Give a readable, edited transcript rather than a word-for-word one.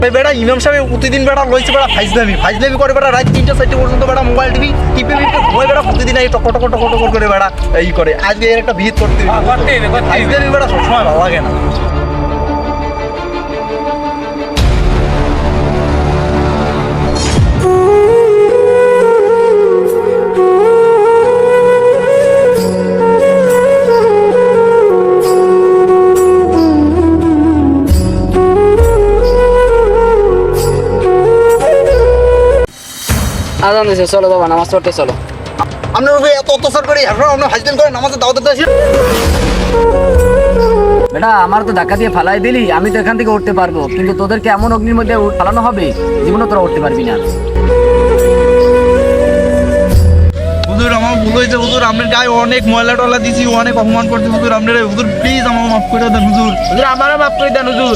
বেটা ইমাম সাহেব প্রতিদিন বেটা লইছে বেটা ফাইজলামি করে বেটা রাত 3টা 4টা পর্যন্ত বেটা মোবাইল টিপে ঘুমাই বেটা প্রতিদিন এই টক করে বেটা এই করে আজকে এর একটা ভিত করতে ফাইজলামি বেটা সবসময় ভালো লাগে না। আজান দিছে, চলো বাবা নামাজ পড়তে চলো। আপনার উপরে এত অত্যাচার করে এখন আপনার হাজবেন্ড করে নামাজে দাওয়াত দিতে আসেন। বেটা আমার তো ধাক্কা দিয়ে ফালাই দিলি, আমি তো এখান থেকে উঠতে পারবো, কিন্তু তোদেরকে এমন অগ্নির মধ্যে ফালানো হবে জীবনে তোরা উঠতে পারবি না। হুজুর আমার ভুল হয়েছে হুজুর, আপনার গায়ে অনেক ময়লা টলা দিছি, অনেক অপমান করছি হুজুর, আপনার হুজুর প্লিজ আমার মাফ করে দেন হুজুর। আমারও মাফ করে দেন হুজুর।